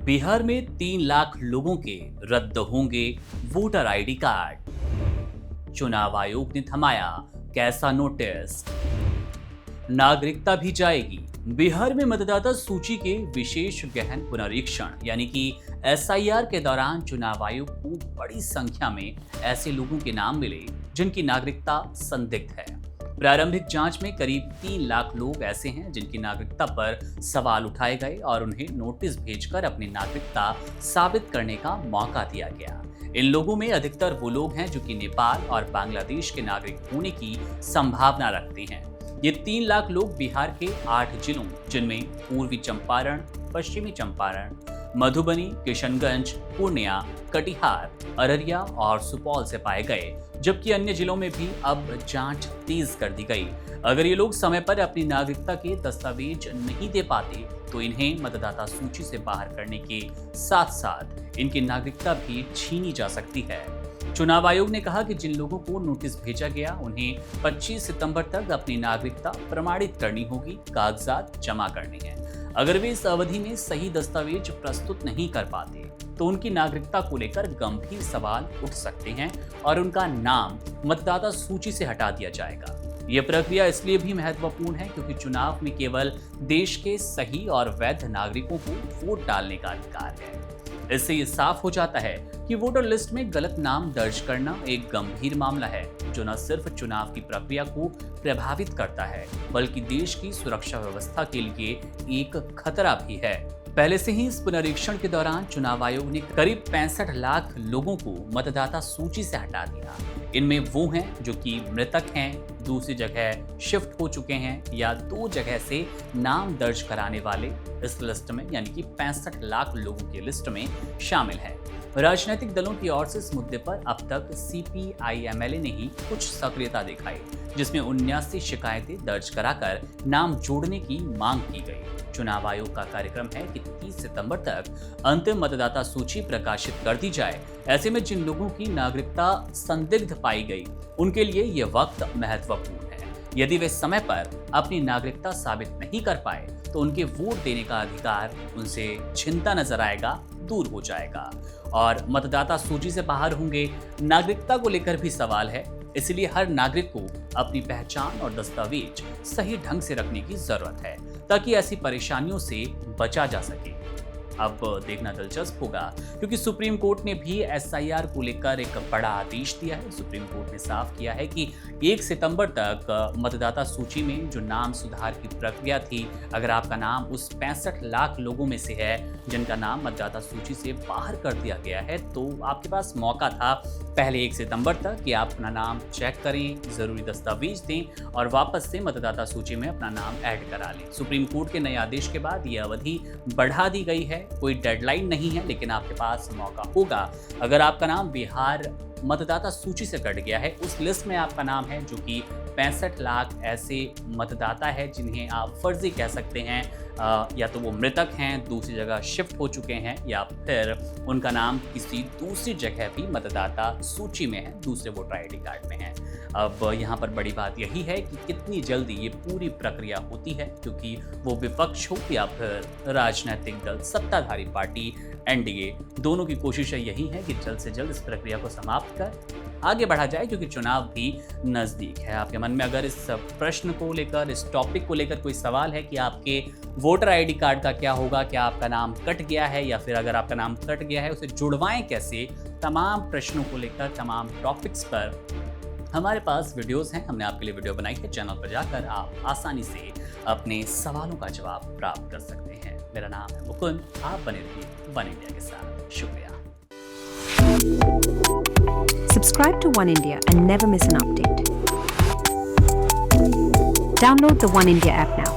बिहार में 3 लाख लोगों के रद्द होंगे वोटर आईडी कार्ड। चुनाव आयोग ने थमाया कैसा नोटिस। नागरिकता भी जाएगी। बिहार में मतदाता सूची के विशेष गहन पुनरीक्षण यानी कि एसआईआर के दौरान चुनाव आयोग को बड़ी संख्या में ऐसे लोगों के नाम मिले जिनकी नागरिकता संदिग्ध है। प्रारंभिक जांच में करीब 3 लाख लोग ऐसे हैं जिनकी नागरिकता पर सवाल उठाए गए और उन्हें नोटिस भेजकर अपनी नागरिकता साबित करने का मौका दिया गया। इन लोगों में अधिकतर वो लोग हैं जो कि नेपाल और बांग्लादेश के नागरिक होने की संभावना रखते हैं। ये 3 लाख लोग बिहार के 8 जिलों जिनमें पूर्वी चंपारण, पश्चिमी चंपारण, मधुबनी, किशनगंज, पूर्णिया, कटिहार, अररिया और सुपौल से पाए गए, जबकि अन्य जिलों में भी अब जांच तेज कर दी गई। अगर ये लोग समय पर अपनी नागरिकता के दस्तावेज नहीं दे पाते तो इन्हें मतदाता सूची से बाहर करने के साथ साथ इनकी नागरिकता भी छीनी जा सकती है। चुनाव आयोग ने कहा कि जिन लोगों को नोटिस भेजा गया उन्हें 25 सितंबर तक अपनी नागरिकता प्रमाणित करनी होगी, कागजात जमा करने हैं। अगर वे इस अवधि में सही दस्तावेज प्रस्तुत नहीं कर पाते तो उनकी नागरिकता को लेकर गंभीर सवाल उठ सकते हैं और उनका नाम मतदाता सूची से हटा दिया जाएगा। यह प्रक्रिया इसलिए भी महत्वपूर्ण है क्योंकि चुनाव में केवल देश के सही और वैध नागरिकों को वोट डालने का अधिकार है। इससे ये साफ हो जाता है कि वोटर लिस्ट में गलत नाम दर्ज करना एक गंभीर मामला है जो न सिर्फ चुनाव की प्रक्रिया को प्रभावित करता है बल्कि देश की सुरक्षा व्यवस्था के लिए एक खतरा भी है। पहले से ही इस पुनरीक्षण के दौरान चुनाव आयोग ने करीब 65 लाख लोगों को मतदाता सूची से हटा दिया। इनमें वो हैं जो कि मृतक हैं, दूसरी जगह शिफ्ट हो चुके हैं या 2 जगह से नाम दर्ज कराने वाले इस लिस्ट में यानी कि 65 लाख लोगों की लिस्ट में शामिल हैं। राजनीतिक दलों की ओर से इस मुद्दे पर अब तक CPI-MLA ने ही कुछ सक्रियता दिखाई, जिसमें 79 शिकायतें दर्ज कराकर नाम जोड़ने की मांग की गई। चुनाव आयोग का कार्यक्रम है कि 30 सितंबर तक अंतिम मतदाता सूची प्रकाशित कर दी जाए। ऐसे में जिन लोगों की नागरिकता संदिग्ध पाई गई उनके लिए ये वक्त महत्वपूर्ण है। यदि वे समय पर अपनी नागरिकता साबित नहीं कर पाए तो उनके वोट देने का अधिकार उनसे छिनता नजर आएगा, दूर हो जाएगा और मतदाता सूची से बाहर होंगे। नागरिकता को लेकर भी सवाल है, इसलिए हर नागरिक को अपनी पहचान और दस्तावेज सही ढंग से रखने की जरूरत है ताकि ऐसी परेशानियों से बचा जा सके। अब देखना दिलचस्प होगा क्योंकि सुप्रीम कोर्ट ने भी एसआईआर को लेकर एक बड़ा आदेश दिया है। सुप्रीम कोर्ट ने साफ किया है कि 1 सितंबर तक मतदाता सूची में जो नाम सुधार की प्रक्रिया थी, अगर आपका नाम उस 65 लाख लोगों में से है जिनका नाम मतदाता सूची से बाहर कर दिया गया है तो आपके पास मौका था पहले 1 सितंबर तक कि आप अपना नाम चेक करें, जरूरी दस्तावेज दें और वापस से मतदाता सूची में अपना नाम ऐड करा लें। सुप्रीम कोर्ट के नए आदेश के बाद यह अवधि बढ़ा दी गई है। कोई डेडलाइन नहीं है लेकिन आपके पास मौका होगा। अगर आपका नाम बिहार मतदाता सूची से कट गया है, उस लिस्ट में आपका नाम है जो कि 65 लाख ऐसे मतदाता है जिन्हें आप फर्जी कह सकते हैं, या तो वो मृतक हैं, दूसरी जगह शिफ्ट हो चुके हैं या फिर उनका नाम किसी दूसरी जगह भी मतदाता सूची में है, दूसरे वोटर आईडी कार्ड में है। अब यहाँ पर बड़ी बात यही है कि कितनी जल्दी ये पूरी प्रक्रिया होती है क्योंकि वो विपक्ष हो या फिर राजनीतिक दल, सत्ताधारी पार्टी, एनडीए, दोनों की कोशिश यही है कि जल्द से जल्द इस प्रक्रिया को समाप्त कर आगे बढ़ा जाए क्योंकि चुनाव भी नजदीक है। आपके मन में अगर इस प्रश्न को लेकर, इस टॉपिक को लेकर कोई सवाल है कि आपके वोटर आईडी कार्ड का क्या होगा, क्या आपका नाम कट गया है या फिर अगर आपका नाम कट गया है उसे जुड़वाएं कैसे, तमाम प्रश्नों को लेकर, तमाम टॉपिक्स पर हमारे पास वीडियोस हैं। हमने आपके लिए वीडियो बनाई है। चैनल पर जाकर आप आसानी से अपने सवालों का जवाब प्राप्त कर सकते हैं। मेरा नाम है मुकुंद। आप बने रहिए वन इंडिया के साथ। शुक्रिया। Subscribe to One India and never miss an update. Download the One India app now.